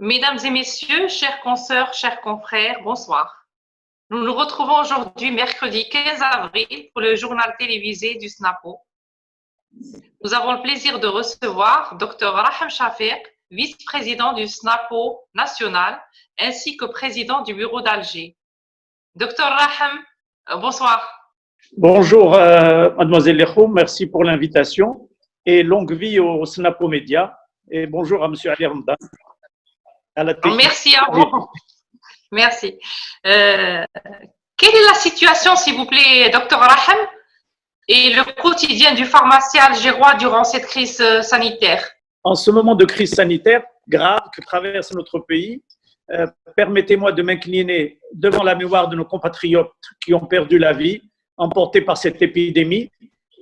Mesdames et messieurs, chères consoeurs, chers confrères, bonsoir. Nous nous retrouvons aujourd'hui, mercredi 15 avril, pour le journal télévisé du SNAPO. Nous avons le plaisir de recevoir Dr Raham Shafiq, vice-président du SNAPO national, ainsi que président du bureau d'Alger. Dr Raham, bonsoir. Bonjour, mademoiselle Lekhoum, merci pour l'invitation et longue vie au SNAPO Média. Et bonjour à monsieur Ali Ramadan. Merci à vous. Merci. Quelle est la situation, s'il vous plaît, Dr Raham, et le quotidien du pharmacien algérois durant cette crise sanitaire? En ce moment de crise sanitaire grave que traverse notre pays, permettez-moi de m'incliner devant la mémoire de nos compatriotes qui ont perdu la vie, emportés par cette épidémie.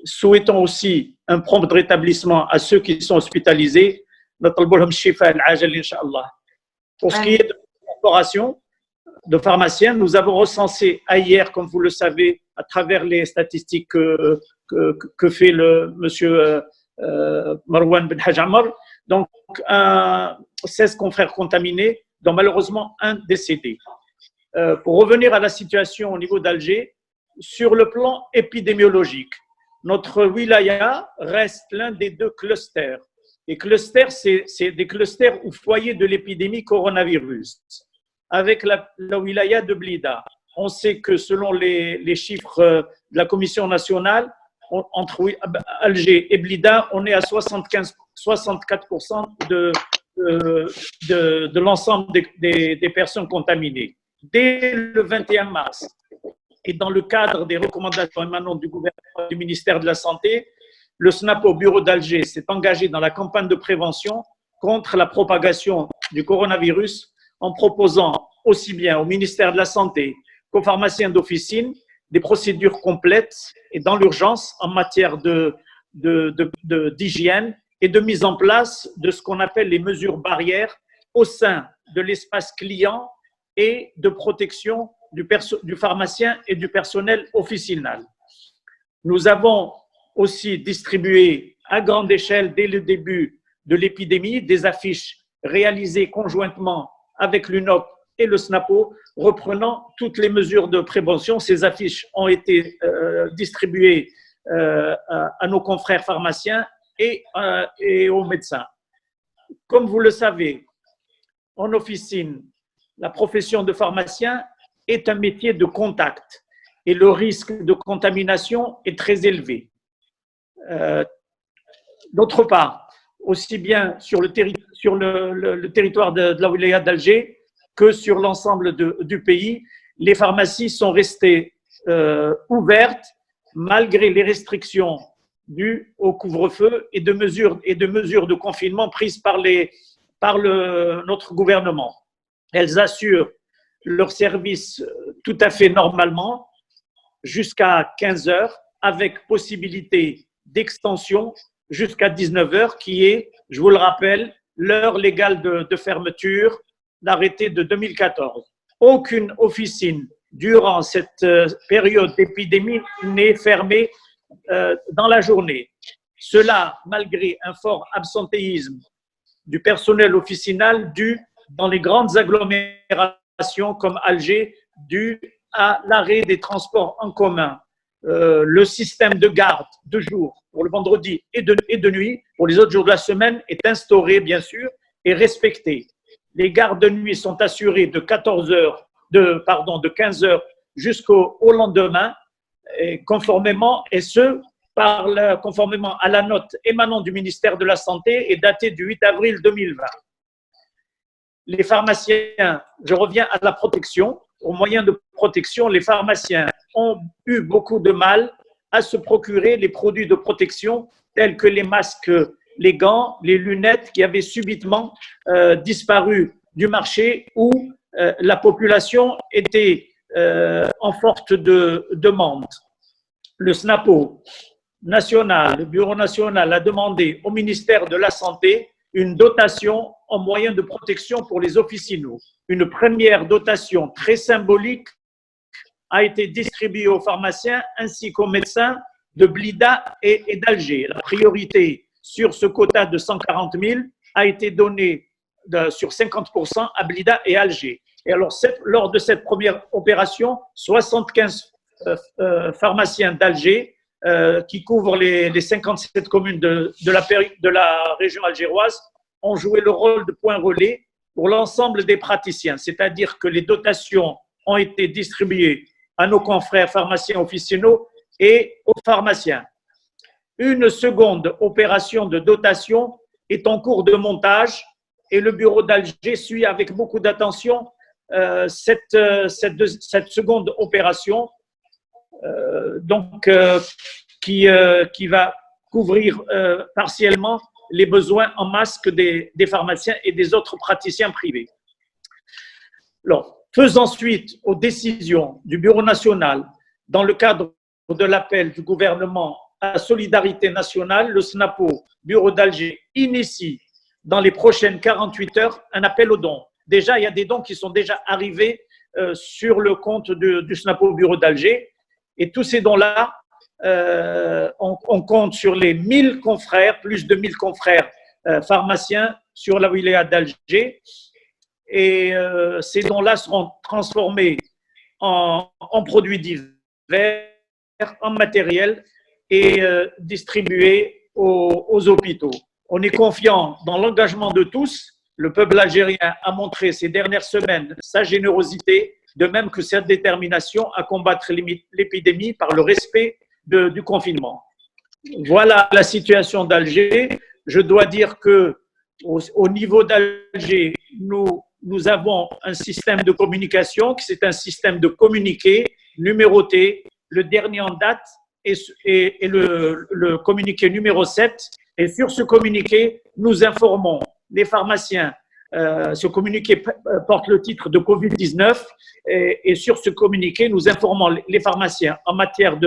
Souhaitons aussi un prompt rétablissement à ceux qui sont hospitalisés. Pour ce qui est de la corporation de pharmaciens, nous avons recensé hier, comme vous le savez, à travers les statistiques que fait le monsieur Marwan Ben Hajamar, donc 16 confrères contaminés, dont malheureusement un décédé. Pour revenir à la situation au niveau d'Alger, sur le plan épidémiologique, notre wilaya reste l'un des deux clusters. Les clusters, c'est des clusters ou foyers de l'épidémie coronavirus. Avec la wilaya de Blida, on sait que selon les chiffres de la Commission nationale, entre Alger et Blida, on est à 64% de l'ensemble des personnes contaminées. Dès le 21 mars, et dans le cadre des recommandations émanant du gouvernement du ministère de la Santé, le SNAPO Bureau d'Alger s'est engagé dans la campagne de prévention contre la propagation du coronavirus en proposant aussi bien au ministère de la Santé qu'aux pharmaciens d'officine des procédures complètes et dans l'urgence en matière d'hygiène et de mise en place de ce qu'on appelle les mesures barrières au sein de l'espace client et de protection du pharmacien et du personnel officinal. Nous avons aussi distribué à grande échelle, dès le début de l'épidémie, des affiches réalisées conjointement avec l'UNOP et le SNAPO, reprenant toutes les mesures de prévention. Ces affiches ont été distribuées à nos confrères pharmaciens et aux médecins. Comme vous le savez, en officine, la profession de pharmacien est un métier de contact et le risque de contamination est très élevé. D'autre part, aussi bien sur le territoire de la wilaya d'Alger que sur l'ensemble du pays, les pharmacies sont restées ouvertes malgré les restrictions dues au couvre-feu et de mesures de confinement prises par notre gouvernement. Elles assurent leur service tout à fait normalement jusqu'à 15 heures avec possibilité d'extension jusqu'à 19 heures qui est, je vous le rappelle, l'heure légale de fermeture, l'arrêté de 2014. Aucune officine durant cette période d'épidémie n'est fermée dans la journée. Cela malgré un fort absentéisme du personnel officinal dû dans les grandes agglomérations comme Alger, dû à l'arrêt des transports en commun. Le système de garde de jour pour le vendredi et de nuit, pour les autres jours de la semaine, est instauré bien sûr et respecté. Les gardes de nuit sont assurées de 15 heures jusqu'au lendemain, conformément à la note émanant du ministère de la Santé et datée du 8 avril 2020. Les pharmaciens, je reviens à la protection, aux moyens de protection, les pharmaciens ont eu beaucoup de mal à se procurer les produits de protection tels que les masques, les gants, les lunettes qui avaient subitement disparu du marché où la population était en forte demande. Le SNAPO national, le Bureau national a demandé au ministère de la Santé une dotation en moyens de protection pour les officinaux. Une première dotation très symbolique a été distribuée aux pharmaciens ainsi qu'aux médecins de Blida et d'Alger. La priorité sur ce quota de 140 000 a été donnée sur 50% à Blida et Alger. Et alors, lors de cette première opération, 75 pharmaciens d'Alger, qui couvrent les 57 communes de la région algéroise, ont joué le rôle de point relais pour l'ensemble des praticiens. C'est-à-dire que les dotations ont été distribuées à nos confrères pharmaciens officinaux et aux pharmaciens. Une seconde opération de dotation est en cours de montage et le bureau d'Alger suit avec beaucoup d'attention cette seconde opération qui va couvrir partiellement les besoins en masques des pharmaciens et des autres praticiens privés. Alors, faisant suite aux décisions du Bureau national dans le cadre de l'appel du gouvernement à la solidarité nationale, le SNAPO, Bureau d'Alger, initie dans les prochaines 48 heures un appel aux dons. Déjà, il y a des dons qui sont déjà arrivés sur le compte du SNAPO Bureau d'Alger. Et tous ces dons-là, on compte sur les 1000 confrères, plus de 1000 confrères pharmaciens sur la wilaya d'Alger. Et ces dons-là seront transformés en produits divers, en matériel et distribués aux hôpitaux. On est confiant dans l'engagement de tous. Le peuple algérien a montré ces dernières semaines sa générosité, de même que sa détermination à combattre l'épidémie par le respect du confinement. Voilà la situation d'Alger. Je dois dire que au niveau d'Alger, nous avons un système de communication qui c'est un système de communiqué numéroté. Le dernier en date est le communiqué numéro 7. Et sur ce communiqué, nous informons les pharmaciens. Ce communiqué porte le titre de Covid-19 et sur ce communiqué, nous informons les pharmaciens en matière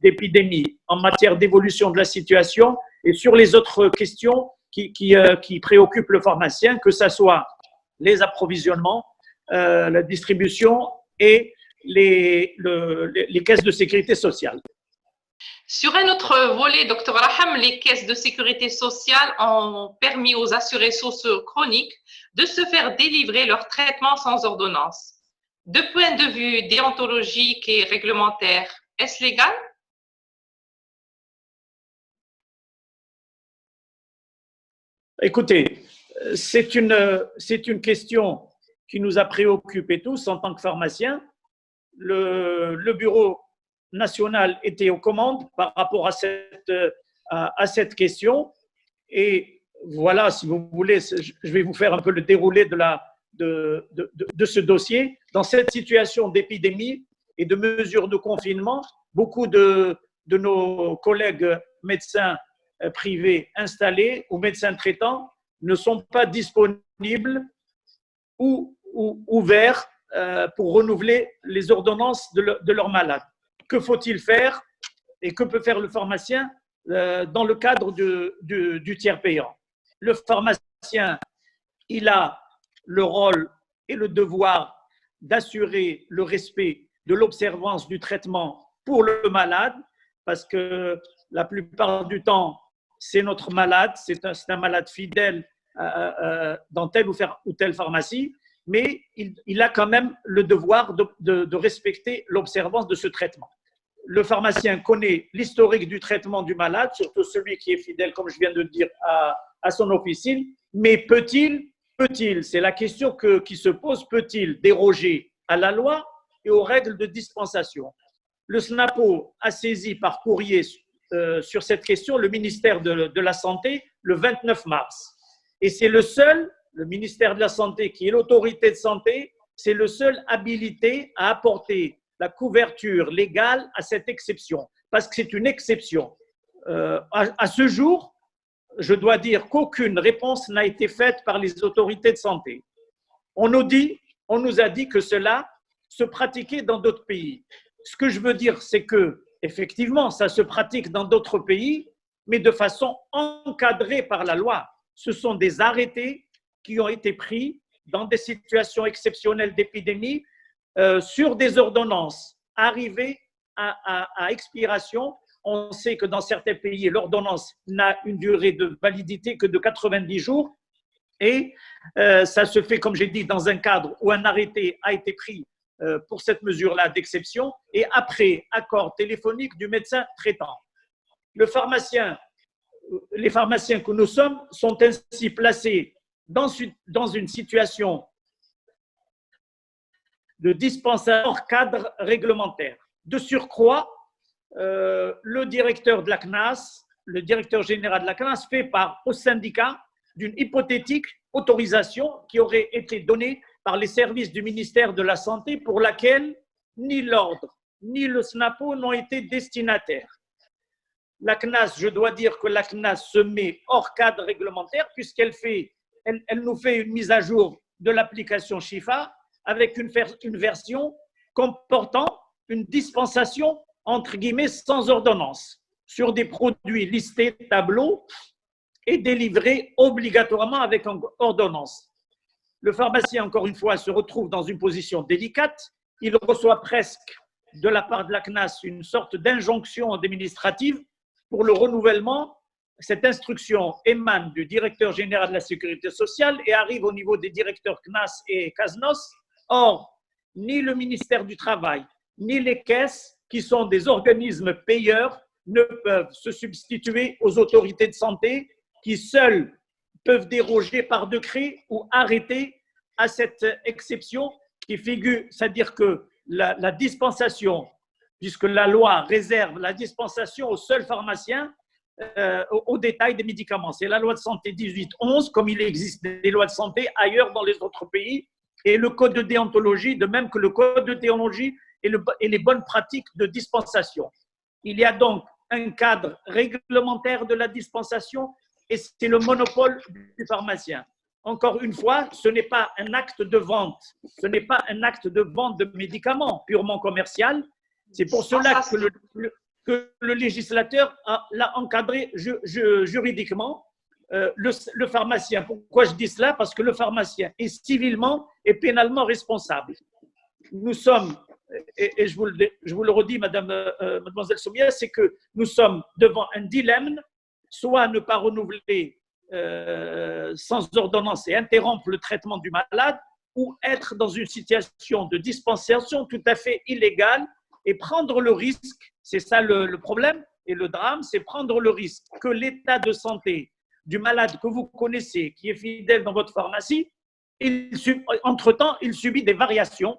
d'épidémie, en matière d'évolution de la situation et sur les autres questions qui préoccupent le pharmacien, que ce soit les approvisionnements, la distribution et les caisses de sécurité sociale. Sur un autre volet, Dr Raham, les caisses de sécurité sociale ont permis aux assurés sociaux chroniques de se faire délivrer leur traitement sans ordonnance. De point de vue déontologique et réglementaire, est-ce légal? Écoutez, c'est une question qui nous a préoccupés tous en tant que pharmaciens. Le bureau national était aux commandes par rapport à cette question. Et voilà, si vous voulez, je vais vous faire un peu le déroulé de ce dossier. Dans cette situation d'épidémie et de mesures de confinement, beaucoup de nos collègues médecins privés installés ou médecins traitants ne sont pas disponibles ou ouverts pour renouveler les ordonnances de leurs malades. Que faut-il faire et que peut faire le pharmacien dans le cadre du tiers payant? Le pharmacien, il a le rôle et le devoir d'assurer le respect de l'observance du traitement pour le malade, parce que la plupart du temps, c'est notre malade, c'est un malade fidèle dans telle ou telle pharmacie, mais il a quand même le devoir de respecter l'observance de ce traitement. Le pharmacien connaît l'historique du traitement du malade, surtout celui qui est fidèle, comme je viens de le dire, à son officine, mais peut-il, c'est la question qui se pose, peut-il déroger à la loi et aux règles de dispensation? Le SNAPO a saisi par courrier sur cette question le ministère de la Santé le 29 mars. Et c'est le ministère de la Santé, qui est l'autorité de santé, c'est le seul habilité à apporter la couverture légale à cette exception, parce que c'est une exception. À ce jour, je dois dire qu'aucune réponse n'a été faite par les autorités de santé. On nous a dit que cela se pratiquait dans d'autres pays. Ce que je veux dire, c'est que effectivement, ça se pratique dans d'autres pays, mais de façon encadrée par la loi. Ce sont des arrêtés qui ont été pris dans des situations exceptionnelles d'épidémie sur des ordonnances arrivées à expiration. On sait que dans certains pays, l'ordonnance n'a une durée de validité que de 90 jours. Et ça se fait, comme j'ai dit, dans un cadre où un arrêté a été pris pour cette mesure-là d'exception et après accord téléphonique du médecin traitant. Les pharmaciens que nous sommes sont ainsi placés dans une situation de dispensation hors cadre réglementaire. De surcroît, le directeur de la CNAS, le directeur général de la CNAS fait part au syndicat d'une hypothétique autorisation qui aurait été donnée par les services du ministère de la Santé pour laquelle ni l'ordre ni le SNAPO n'ont été destinataires. La CNAS, je dois dire que la CNAS se met hors cadre réglementaire puisqu'elle nous fait une mise à jour de l'application Shifa avec une version comportant une dispensation entre guillemets sans ordonnance sur des produits listés tableau et délivrés obligatoirement avec ordonnance. Le pharmacien, encore une fois, se retrouve dans une position délicate. Il reçoit presque de la part de la CNAS une sorte d'injonction administrative pour le renouvellement. Cette instruction émane du directeur général de la Sécurité sociale et arrive au niveau des directeurs CNAS et CASNOS. Or, ni le ministère du Travail, ni les caisses, qui sont des organismes payeurs, ne peuvent se substituer aux autorités de santé qui seules peuvent déroger par décret ou arrêter à cette exception qui figure, c'est-à-dire que la dispensation, puisque la loi réserve la dispensation aux seuls pharmaciens au détail des médicaments. C'est la loi de santé 1811, comme il existe des lois de santé ailleurs dans les autres pays, et le code de déontologie, de même que le code de déontologie et les bonnes pratiques de dispensation. Il y a donc un cadre réglementaire de la dispensation et c'est le monopole du pharmacien. Encore une fois, ce n'est pas un acte de vente, ce n'est pas un acte de vente de médicaments purement commercial. C'est pour cela que le législateur l'a encadré juridiquement. Le pharmacien, pourquoi je dis cela? Parce que le pharmacien est civilement et pénalement responsable. Nous sommes, et je vous le redis, mademoiselle Soumia, c'est que nous sommes devant un dilemme, soit ne pas renouveler sans ordonnance et interrompre le traitement du malade, ou être dans une situation de dispensation tout à fait illégale et prendre le risque, c'est ça le problème et le drame, c'est prendre le risque que l'état de santé du malade que vous connaissez, qui est fidèle dans votre pharmacie, entre-temps, il subit des variations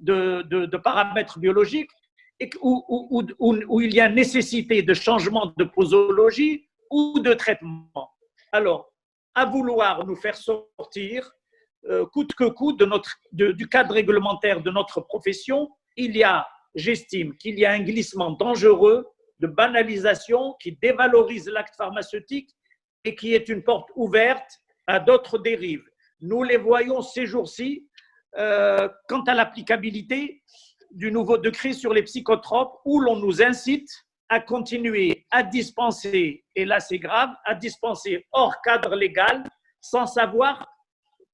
de paramètres biologiques et où il y a nécessité de changement de posologie ou de traitement. Alors, à vouloir nous faire sortir, coûte que coûte, du cadre réglementaire de notre profession, j'estime qu'il y a un glissement dangereux de banalisation qui dévalorise l'acte pharmaceutique et qui est une porte ouverte à d'autres dérives. Nous les voyons ces jours-ci quant à l'applicabilité du nouveau décret sur les psychotropes où l'on nous incite à continuer à dispenser, et là c'est grave, à dispenser hors cadre légal sans savoir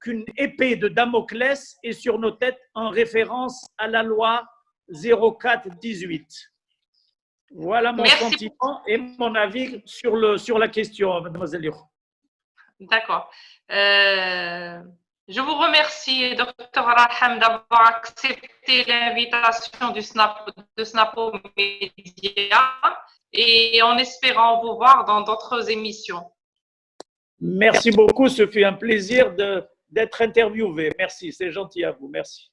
qu'une épée de Damoclès est sur nos têtes en référence à la loi 04-18. Voilà mon sentiment et mon avis sur la question, mademoiselle Liro. D'accord. Je vous remercie, Dr Raham, d'avoir accepté l'invitation de Snapo Média et en espérant vous voir dans d'autres émissions. Merci beaucoup, ce fut un plaisir d'être interviewé. Merci, c'est gentil à vous. Merci.